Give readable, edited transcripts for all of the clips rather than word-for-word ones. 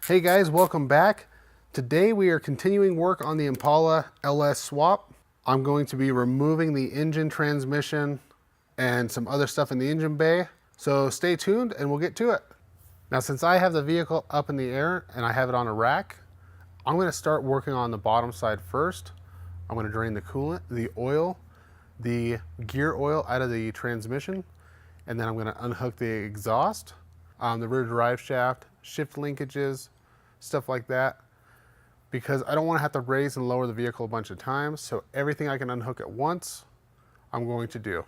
Hey guys, welcome back. Today we are continuing work on the Impala LS swap. I'm going to be removing the engine transmission and some other stuff in the engine bay. So stay tuned and we'll get to it. Now since I have the vehicle up in the air and I have it on a rack, I'm going to start working on the bottom side first. I'm going to drain the coolant, the oil, the gear oil out of the transmission, and then I'm going to unhook the exhaust, the rear drive shaft, shift linkages, stuff like that, because I don't want to have to raise and lower the vehicle a bunch of times. So everything I can unhook at once, I'm going to do.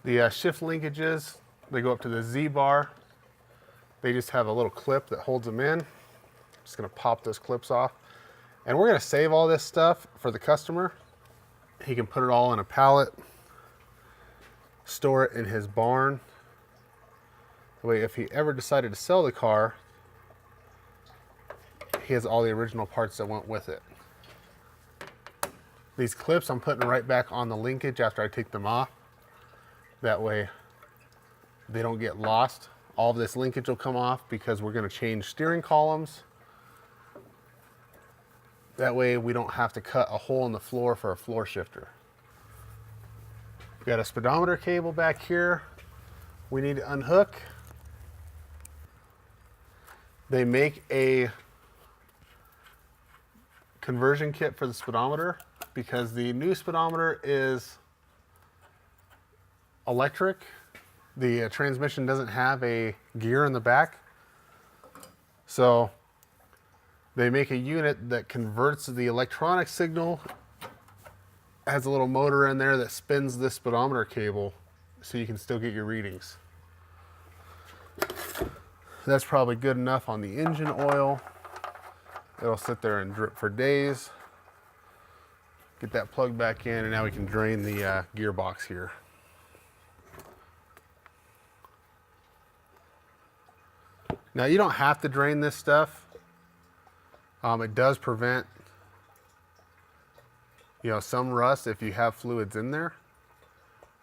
The shift linkages, they go up to the Z bar. They just have a little clip that holds them in. I'm just gonna pop those clips off. And we're gonna save all this stuff for the customer. He can put it all in a pallet, store it in his barn. That way, if he ever decided to sell the car, he has all the original parts that went with it. These clips I'm putting right back on the linkage after I take them off. That way they don't get lost. All of this linkage will come off because we're going to change steering columns. That way we don't have to cut a hole in the floor for a floor shifter. We've got a speedometer cable back here we need to unhook. They make a conversion kit for the speedometer because the new speedometer is electric. The transmission doesn't have a gear in the back. So they make a unit that converts the electronic signal, has a little motor in there that spins this speedometer cable so you can still get your readings. That's probably good enough on the engine oil. It'll sit there and drip for days. Get that plugged back in and now we can drain the gearbox here. Now you don't have to drain this stuff. It does prevent, some rust if you have fluids in there.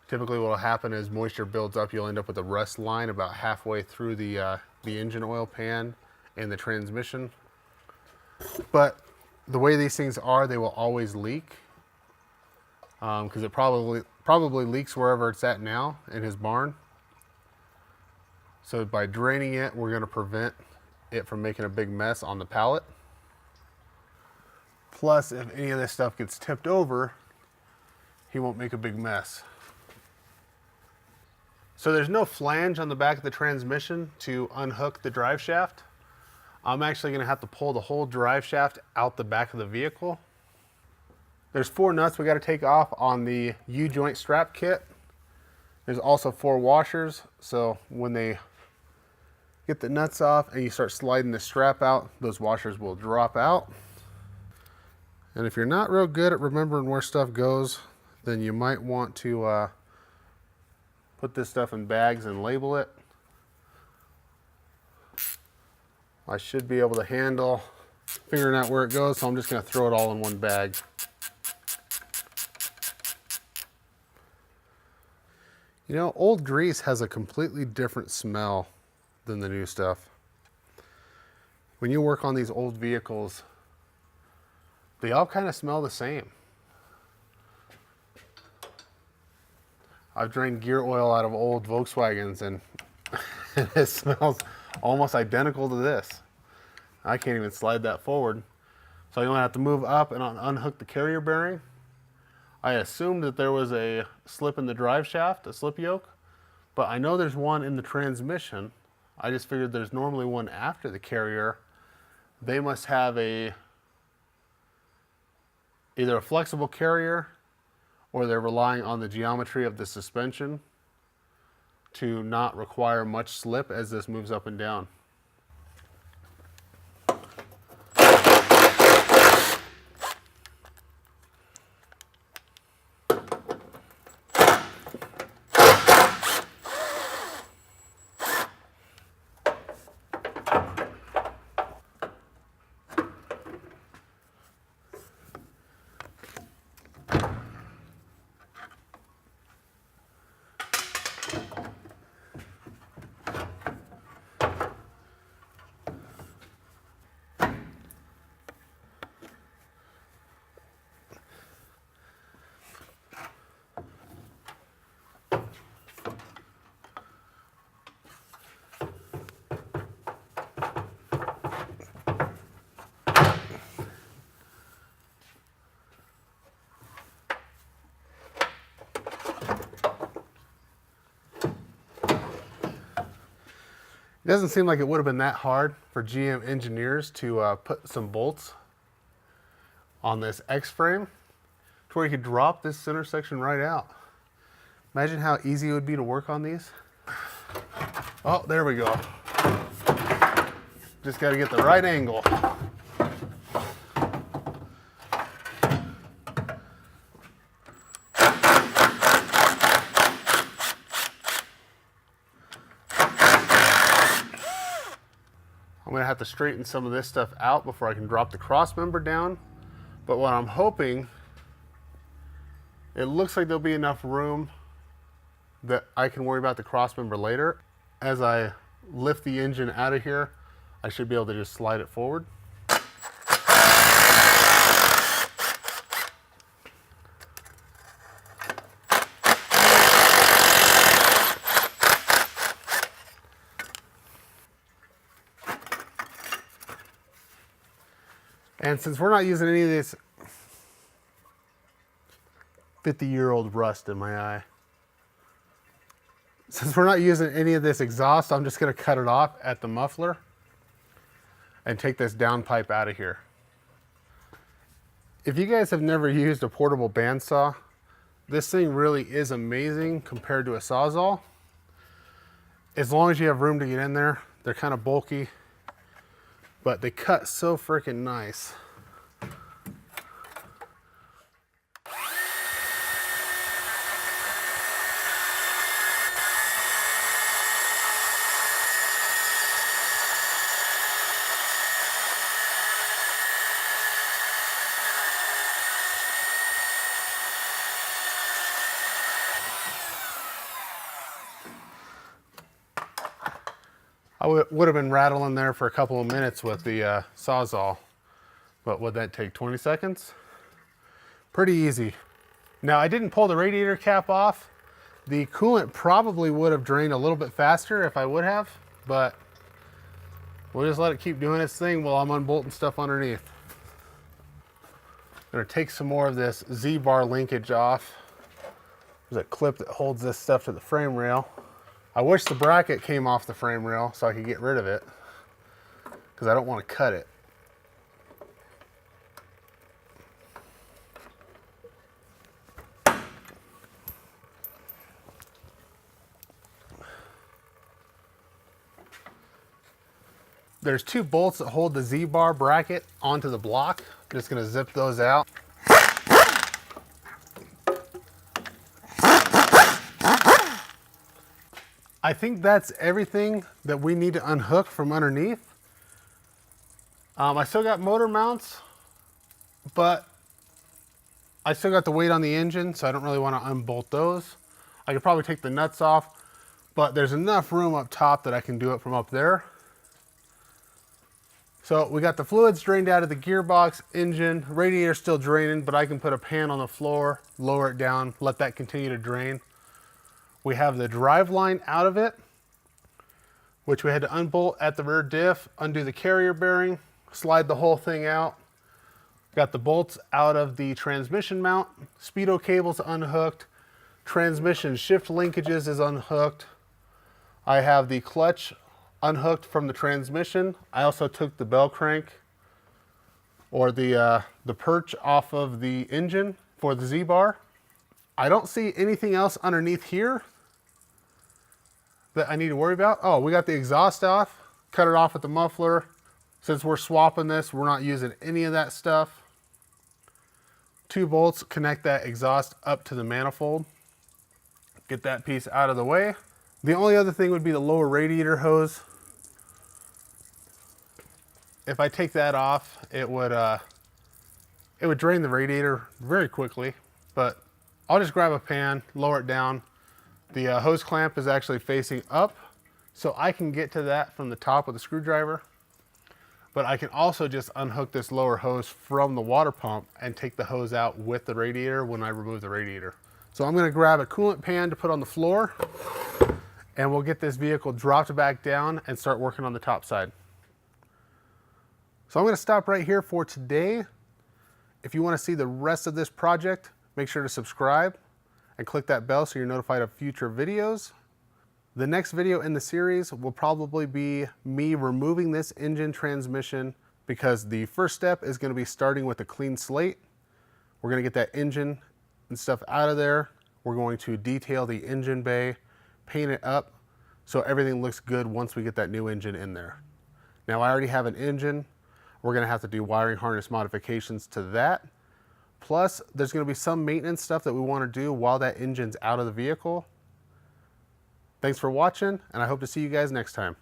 Typically what will happen is moisture builds up. You'll end up with a rust line about halfway through the engine oil pan and the transmission. But the way these things are, they will always leak because it probably leaks wherever it's at now in his barn. So by draining it, we're going to prevent it from making a big mess on the pallet. Plus, if any of this stuff gets tipped over, he won't make a big mess. So there's no flange on the back of the transmission to unhook the drive shaft. I'm actually going to have to pull the whole drive shaft out the back of the vehicle. There's 4 nuts we got to take off on the U-joint strap kit. There's also 4 washers, so when they get the nuts off and you start sliding the strap out, those washers will drop out. And if you're not real good at remembering where stuff goes, then you might want to put this stuff in bags and label it. I should be able to handle figuring out where it goes, so I'm just going to throw it all in one bag. Old grease has a completely different smell than the new stuff. When you work on these old vehicles, they all kind of smell the same. I've drained gear oil out of old Volkswagens and it smells almost identical to this. I can't even slide that forward. So I'm going to have to move up and unhook the carrier bearing. I assumed that there was a slip in the drive shaft, a slip yoke, but I know there's one in the transmission. I just figured there's normally one after the carrier. They must have either a flexible carrier or they're relying on the geometry of the suspension to not require much slip as this moves up and down. It doesn't seem like it would have been that hard for GM engineers to put some bolts on this X-frame to where you could drop this center section right out. Imagine how easy it would be to work on these. Oh, there we go. Just got to get the right angle. I'm gonna have to straighten some of this stuff out before I can drop the cross member down. But what I'm hoping, it looks like there'll be enough room that I can worry about the cross member later. As I lift the engine out of here, I should be able to just slide it forward. And since we're not using any of this 50-year-old rust in my eye, since we're not using any of this exhaust, I'm just gonna cut it off at the muffler and take this downpipe out of here. If you guys have never used a portable bandsaw, this thing really is amazing compared to a Sawzall. As long as you have room to get in there, they're kind of bulky, but they cut so freaking nice. I would have been rattling there for a couple of minutes with the Sawzall, but would that take 20 seconds? Pretty easy. Now, I didn't pull the radiator cap off. The coolant probably would have drained a little bit faster if I would have, but we'll just let it keep doing its thing while I'm unbolting stuff underneath. I'm gonna take some more of this Z-bar linkage off. There's a clip that holds this stuff to the frame rail. I wish the bracket came off the frame rail so I could get rid of it, because I don't want to cut it. There's two bolts that hold the Z-bar bracket onto the block. I'm just going to zip those out. I think that's everything that we need to unhook from underneath. I still got motor mounts, but I still got the weight on the engine, so I don't really want to unbolt those. I could probably take the nuts off, but there's enough room up top that I can do it from up there. So we got the fluids drained out of the gearbox, engine, radiator still draining, but I can put a pan on the floor, lower it down, let that continue to drain. We have the drive line out of it, which we had to unbolt at the rear diff, undo the carrier bearing, slide the whole thing out. Got the bolts out of the transmission mount, speedo cables unhooked, transmission shift linkages is unhooked. I have the clutch unhooked from the transmission. I also took the bell crank or the perch off of the engine for the Z-bar. I don't see anything else underneath here that I need to worry about. Oh, we got the exhaust off, cut it off at the muffler. Since we're swapping this, we're not using any of that stuff. 2 bolts connect that exhaust up to the manifold. Get that piece out of the way. The only other thing would be the lower radiator hose. If I take that off, it would drain the radiator very quickly, but I'll just grab a pan, lower it down. The hose clamp is actually facing up, so I can get to that from the top with a screwdriver, but I can also just unhook this lower hose from the water pump and take the hose out with the radiator when I remove the radiator. So I'm gonna grab a coolant pan to put on the floor, and we'll get this vehicle dropped back down and start working on the top side. So I'm gonna stop right here for today. If you wanna see the rest of this project, make sure to subscribe and click that bell so you're notified of future videos. The next video in the series will probably be me removing this engine transmission, because the first step is going to be starting with a clean slate. We're going to get that engine and stuff out of there. We're going to detail the engine bay, paint it up so everything looks good once we get that new engine in there. Now, I already have an engine. We're going to have to do wiring harness modifications to that. Plus, there's going to be some maintenance stuff that we want to do while that engine's out of the vehicle. Thanks for watching, and I hope to see you guys next time.